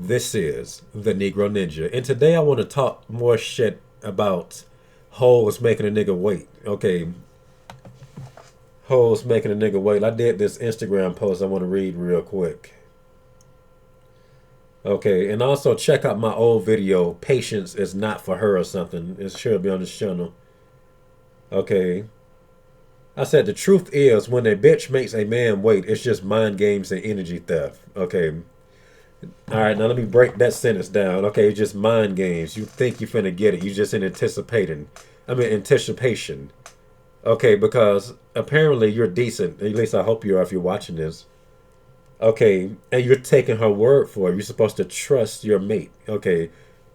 This is the Negro Ninja, and today I want to talk more shit about hoes making a nigga wait. Okay, hoes making a nigga wait. I did this Instagram post I want to read real quick. Okay, and also check out my old video, Patience is Not for Her or something. It should be on this channel. Okay, I said the truth is when a bitch makes a man wait, it's just mind games and energy theft. Okay, all right, now let me break that sentence down. Okay, it's just mind games. You think you finna get it. You just in anticipating. Anticipation. Okay, because apparently you're decent. At least I hope you are if you're watching this. Okay, and you're taking her word for it. You're supposed to trust your mate. Okay,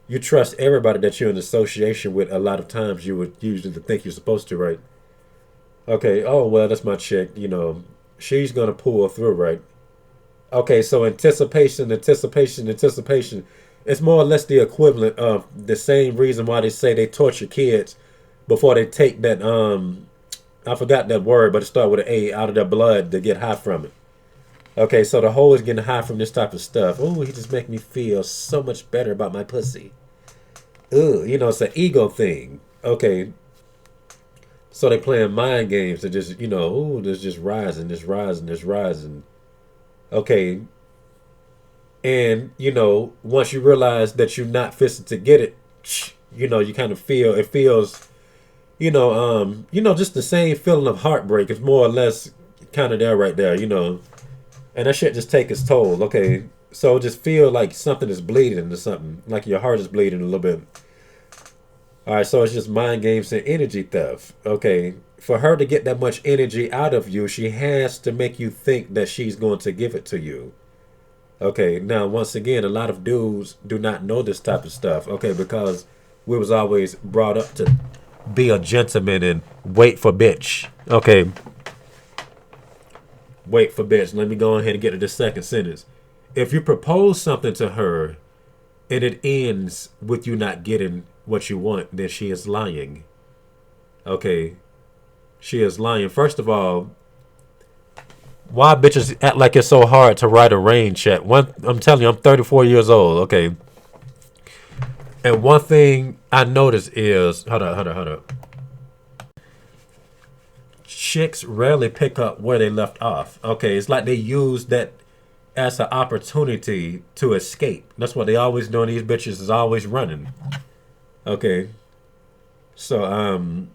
you trust everybody that you're in association with. A lot of times you would usually think you're supposed to, right? Okay, oh, well, that's my chick. She's gonna pull through, right? Okay, so anticipation. It's more or less the equivalent of the same reason why they say they torture kids before they take that I forgot that word, but it started with an A out of their blood to get high from it. Okay, so the whole is getting high from this type of stuff. Oh, he just make me feel so much better about my pussy. Ugh, it's an ego thing. Okay, so they playing mind games to just, ooh, this just rising, this rising, this rising. Okay, and once you realize that you're not fixing to get it, you kind of feel it feels, just the same feeling of heartbreak. It's more or less kind of there right there. And that shit just take its toll. Okay, so just feel like something is bleeding or something, like your heart is bleeding a little bit. All right, so it's just mind games and energy theft. Okay, for her to get that much energy out of you, she has to make you think that she's going to give it to you. Okay, now once again, a lot of dudes do not know this type of stuff. Okay, because we was always brought up to be a gentleman and wait for bitch. Okay, wait for bitch. Let me go ahead and get to the second sentence. If you propose something to her and it ends with you not getting what you want, then she is lying. Okay, she is lying. First of all, why bitches act like it's so hard to write a rain check? I'm telling you, I'm 34 years old. Okay, and one thing I notice is, hold up. Chicks rarely pick up where they left off. Okay, it's like they use that as an opportunity to escape. That's what they always doing. These bitches is always running. Okay, so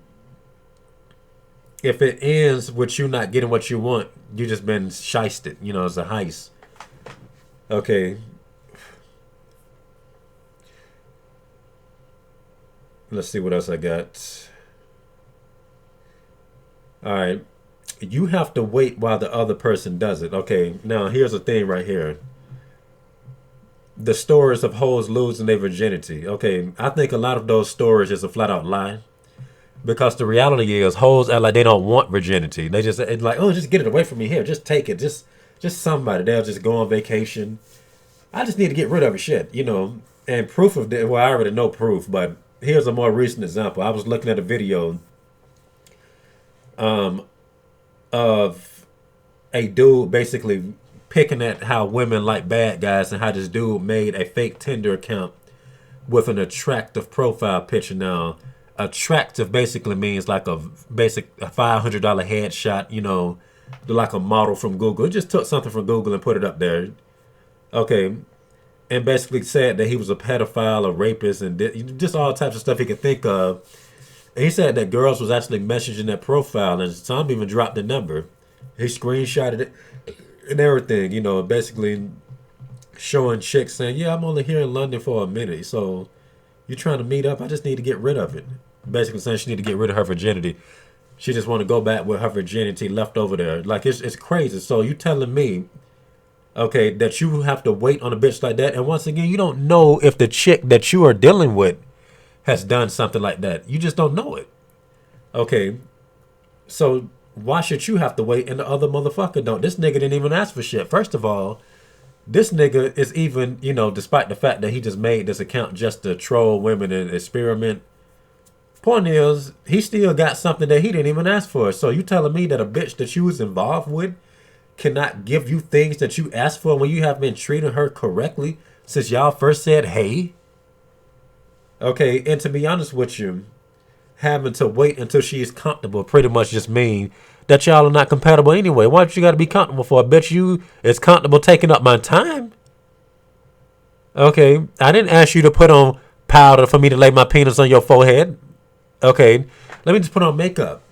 if it ends with you not getting what you want, you just been shysted. It's a heist. Okay, let's see what else I got. All right, you have to wait while the other person does it. Okay, now here's the thing right here. The stories of hoes losing their virginity. Okay, I think a lot of those stories is a flat out lie. Because the reality is, hoes act like they don't want virginity. They just it's like, oh, just get it away from me here. Just take it. Just somebody. They'll just go on vacation. I just need to get rid of it. Shit. And proof of that. Well, I already know proof, but here's a more recent example. I was looking at a video um, of a dude basically picking at how women like bad guys and how this dude made a fake Tinder account with an attractive profile picture. Now, attractive basically means like a $500 headshot, like a model from Google. It just took something from Google and put it up there. Okay. And basically said that he was a pedophile, a rapist, and just all types of stuff he could think of. And he said that girls was actually messaging that profile, and some even dropped the number. He screenshotted it and everything, basically showing chicks saying, yeah, I'm only here in London for a minute, so you trying to meet up? I just need to get rid of it. Basically saying she need to get rid of her virginity. She just want to go back with her virginity left over there. Like, it's crazy. So you telling me, okay, that you have to wait on a bitch like that, and once again, you don't know if the chick that you are dealing with has done something like that. You just don't know it. Okay, so why should you have to wait and the other motherfucker don't? This nigga didn't even ask for shit. First of all, this nigga is even, despite the fact that he just made this account just to troll women and experiment. Point is, he still got something that he didn't even ask for. So you telling me that a bitch that you was involved with cannot give you things that you asked for when you have been treating her correctly since y'all first said hey. Okay, and to be honest with you, having to wait until she's comfortable pretty much just mean that y'all are not compatible anyway. Why don't you got to be comfortable for? I bet you it's comfortable taking up my time. Okay, I didn't ask you to put on powder for me to lay my penis on your forehead. Okay, let me just put on makeup.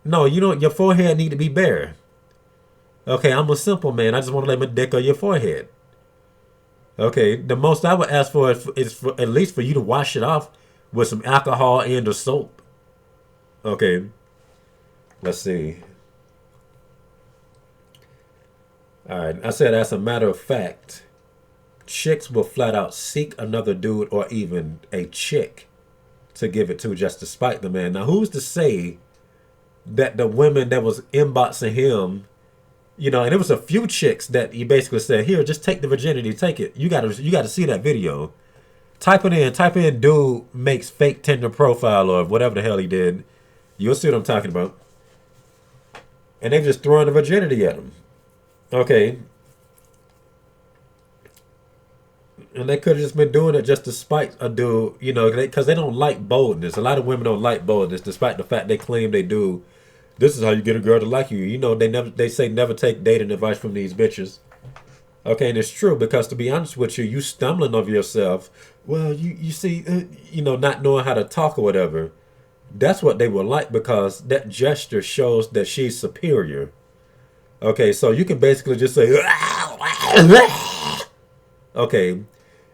No, you don't. Your forehead need to be bare. Okay, I'm a simple man. I just want to lay my dick on your forehead. Okay, the most I would ask for is for, at least for you to wash it off with some alcohol and a soap. Okay, let's see. All right, I said as a matter of fact, chicks will flat out seek another dude or even a chick to give it to just to spite the man. Now, who's to say that the women that was inboxing him, and it was a few chicks that he basically said, "Here, just take the virginity, take it." You gotta see that video. Type in, dude makes fake Tinder profile or whatever the hell he did. You'll see what I'm talking about. And they just throwing the virginity at him. Okay, and they could have just been doing it just to spite a dude, because they don't like boldness. A lot of women don't like boldness, despite the fact they claim they do. This is how you get a girl to like you. They say never take dating advice from these bitches. Okay, and it's true because to be honest with you, you stumbling over yourself. Well, you see, not knowing how to talk or whatever. That's what they will like because that gesture shows that she's superior. Okay, so you can basically just say, okay,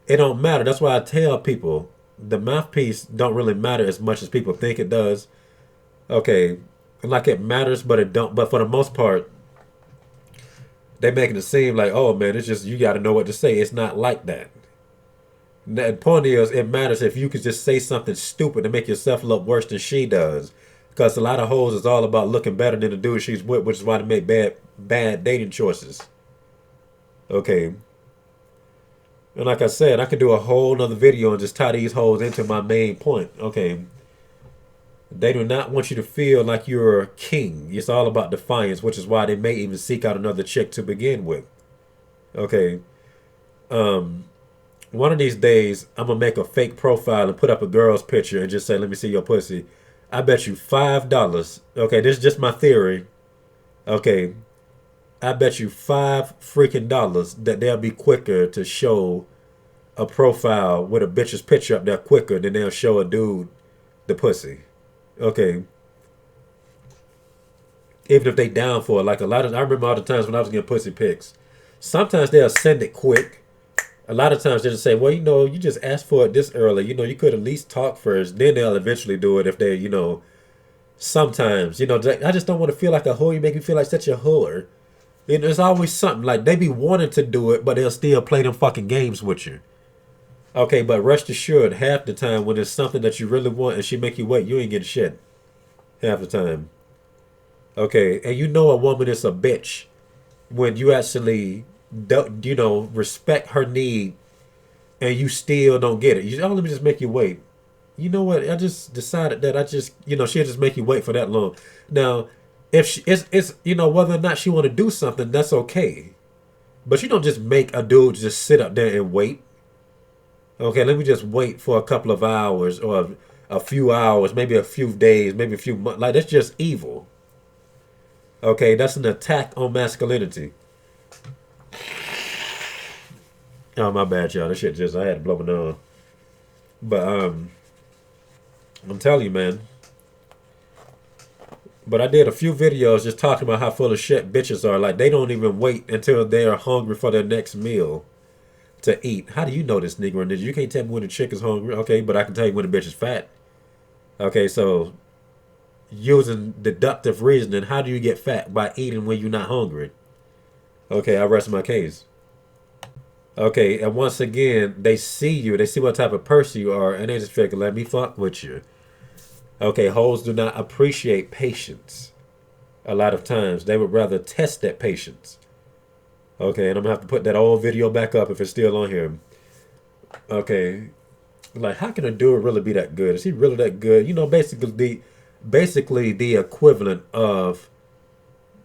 it don't matter. That's why I tell people the mouthpiece don't really matter as much as people think it does. Okay, like it matters, but it don't. But for the most part, they making it seem like, oh man, it's just you got to know what to say. It's not like that. The point is, it matters if you can just say something stupid to make yourself look worse than she does. Because a lot of hoes is all about looking better than the dude she's with, which is why they make bad dating choices. Okay. And like I said, I could do a whole nother video and just tie these hoes into my main point. Okay. They do not want you to feel like you're a king. It's all about defiance, which is why they may even seek out another chick to begin with. Okay. One of these days, I'm going to make a fake profile and put up a girl's picture and just say, let me see your pussy. I bet you $5. Okay, this is just my theory. Okay. I bet you $5 that they'll be quicker to show a profile with a bitch's picture up there quicker than they'll show a dude the pussy. Okay. Even if they down for it. Like I remember all the times when I was getting pussy pics. Sometimes they'll send it quick. A lot of times they'll just say, well, you just asked for it this early. You could at least talk first. Then they'll eventually do it if they, sometimes, I just don't want to feel like a whore. You make me feel like such a whore. There's always something. Like, they be wanting to do it, but they'll still play them fucking games with you. Okay, but rest assured, half the time when it's something that you really want and she make you wait, you ain't getting shit. Half the time. Okay, and a woman is a bitch when you actually, respect her need and you still don't get it. Let me just make you wait. You know what? I just decided that she'll just make you wait for that long. Now, if it's whether or not she want to do something, that's okay. But you don't just make a dude just sit up there and wait. Okay, let me just wait for a couple of hours or a few hours, maybe a few days, maybe a few months. Like, that's just evil. Okay, that's an attack on masculinity. Oh, my bad, y'all. This shit I had to blow my nose. But, I'm telling you, man. But I did a few videos just talking about how full of shit bitches are. Like, they don't even wait until they're hungry for their next meal to eat. How do you know this, Negro? And you can't tell me when the chick is hungry. Okay, but I can tell you when the bitch is fat. Okay, so using deductive reasoning, how do you get fat? By eating when you're not hungry. Okay, I rest my case. Okay, and once again, they see you. They see what type of person you are, and they just figure, let me fuck with you. Okay, hoes do not appreciate patience. A lot of times, they would rather test that patience. Okay, and I'm going to have to put that old video back up if it's still on here. Okay, like, how can a dude really be that good? Is he really that good? Basically the equivalent of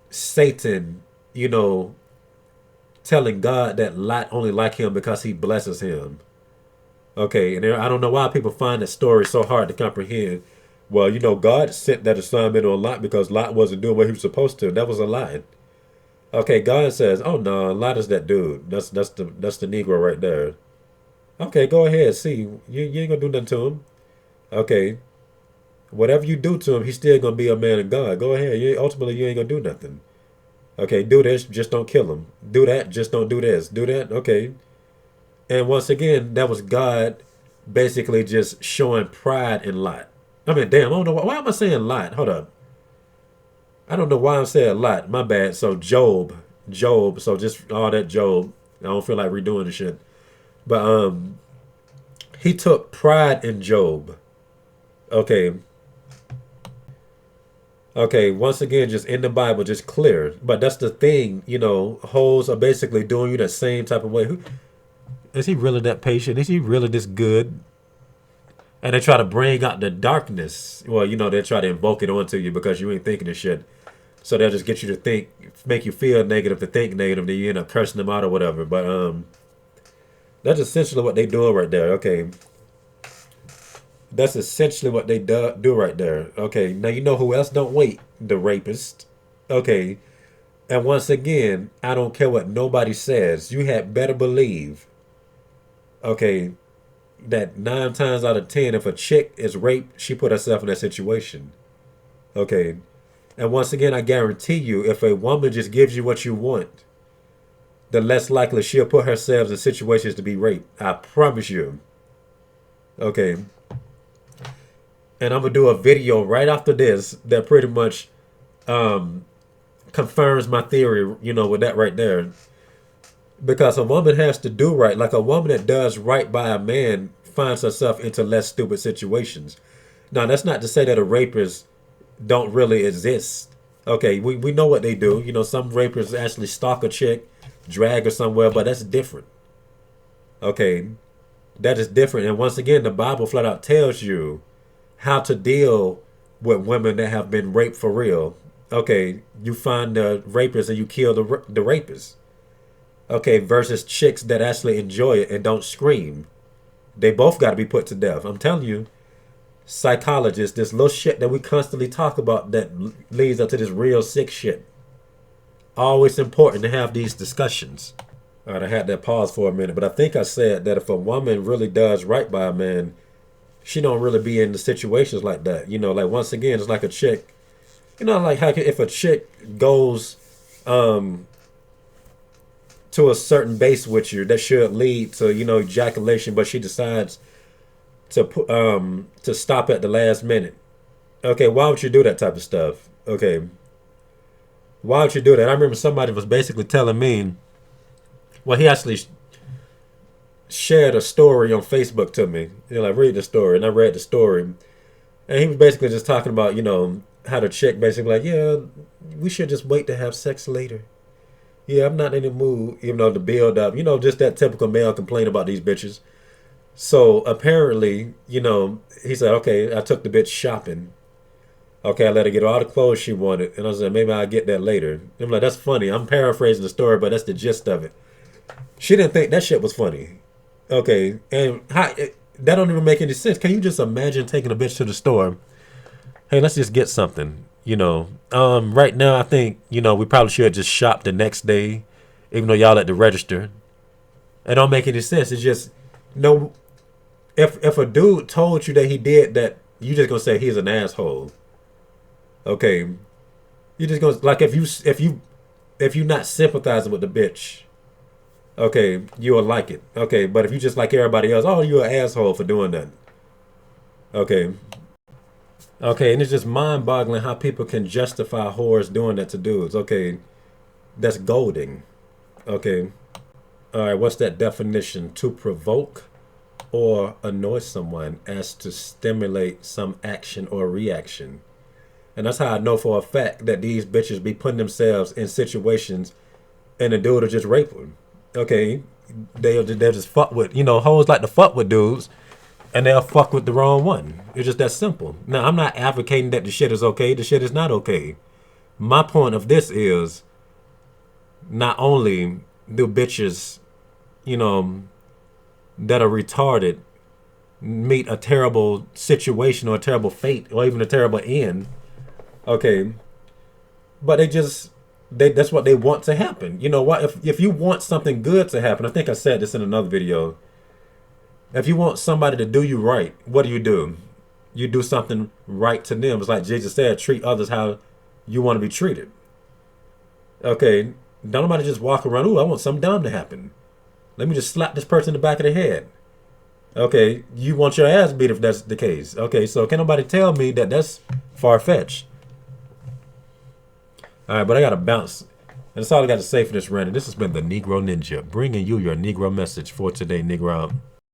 Satan, telling God that Lot only like him because he blesses him. Okay, and I don't know why people find that story so hard to comprehend. Well, God sent that assignment on Lot because Lot wasn't doing what he was supposed to. That was a lie. Okay, God says, "Oh no, Lot is that dude. That's the Negro right there." Okay, go ahead. See, you ain't gonna do nothing to him. Okay, whatever you do to him, he's still gonna be a man of God. Go ahead. Ultimately, you ain't gonna do nothing. Okay, do this, just don't kill him. Do that, just don't do this. Do that, okay. And once again, that was God basically just showing pride in Lot. I mean, damn, I don't know why am I saying Lot? Hold up. I don't know why I'm saying Lot. My bad. So Job. So just all that Job. I don't feel like redoing the shit. But he took pride in Job. Okay. Okay, once again, just in the Bible, just clear. But that's the thing, hoes are basically doing you that same type of way. Is he really that patient? Is he really this good? And they try to bring out the darkness. Well, they try to invoke it onto you because you ain't thinking of shit. So they'll just get you to think, make you feel negative, to think negative, then you end up cursing them out or whatever. But that's essentially what they doing right there. Okay, that's essentially what they do right there. Okay, now you know who else don't wait? The rapist. Okay, and once again, I don't care what nobody says. You had better believe, okay, that 9 times out of 10, if a chick is raped, she put herself in that situation. Okay, and once again, I guarantee you, if a woman just gives you what you want, the less likely she'll put herself in situations to be raped. I promise you. Okay. And I'm gonna do a video right after this that pretty much confirms my theory, with that right there. Because a woman has to do right. Like a woman that does right by a man finds herself into less stupid situations. Now, that's not to say that a rapist don't really exist. Okay, we know what they do. Some rapists actually stalk a chick, drag her somewhere, but that's different. Okay, that is different. And once again, the Bible flat out tells you how to deal with women that have been raped for real. Okay, you find the rapist and you kill the rapist. Okay, versus chicks that actually enjoy it and don't scream. They both got to be put to death. I'm telling you, psychologists, this little shit that we constantly talk about that leads up to this real sick shit. Always important to have these discussions. All right, I had that pause for a minute, but I think I said that if a woman really does right by a man, she don't really be in the situations like that. Like once again, it's like a chick. Like how if a chick goes to a certain base with you that should lead to ejaculation, but she decides to stop at the last minute. Okay, why would you do that type of stuff? Okay, why would you do that? I remember somebody was basically telling me, well, he actually shared a story on Facebook to me. Like read the story, and I read the story, and he was basically just talking about how the chick basically like, yeah, we should just wait to have sex later. Yeah, I'm not in the mood, to build up. Just that typical male complaint about these bitches. So apparently, he said, okay, I took the bitch shopping. Okay, I let her get all the clothes she wanted. And I said, maybe I'll get that later. I'm like, that's funny. I'm paraphrasing the story, but that's the gist of it. She didn't think that shit was funny. Okay, and that don't even make any sense. Can you just imagine taking a bitch to the store? Hey, let's just get something. Right now I think we probably should just shop the next day, even though y'all at the register. It don't make any sense. It's just no. If a dude told you that he did that, you just gonna say he's an asshole. Okay, you just gonna like if you not sympathizing with the bitch. Okay, you will like it. Okay, but if you just like everybody else, oh, you're an asshole for doing that. Okay. Okay, and it's just mind-boggling how people can justify whores doing that to dudes. Okay, that's golding. Okay. All right, what's that definition? To provoke or annoy someone as to stimulate some action or reaction. And that's how I know for a fact that these bitches be putting themselves in situations and the dude will just rape them. Okay, they'll just fuck with, hoes like to fuck with dudes and they'll fuck with the wrong one. It's just that simple. Now, I'm not advocating that the shit is okay. The shit is not okay. My point of this is not only the bitches, you know, that are retarded meet a terrible situation or a terrible fate or even a terrible end. Okay, but that's what they want to happen. You know what? If you want something good to happen, I think I said this in another video. If you want somebody to do you right, what do? You do something right to them. It's like Jesus said, treat others how you want to be treated. Okay, don't nobody just walk around, ooh, I want something dumb to happen. Let me just slap this person in the back of the head. Okay, you want your ass beat if that's the case. Okay, so can nobody tell me that that's far-fetched? All right, but I got to bounce. And that's all I got to say for this rant. This has been the Negro Ninja, bringing you your Negro message for today, Negro out.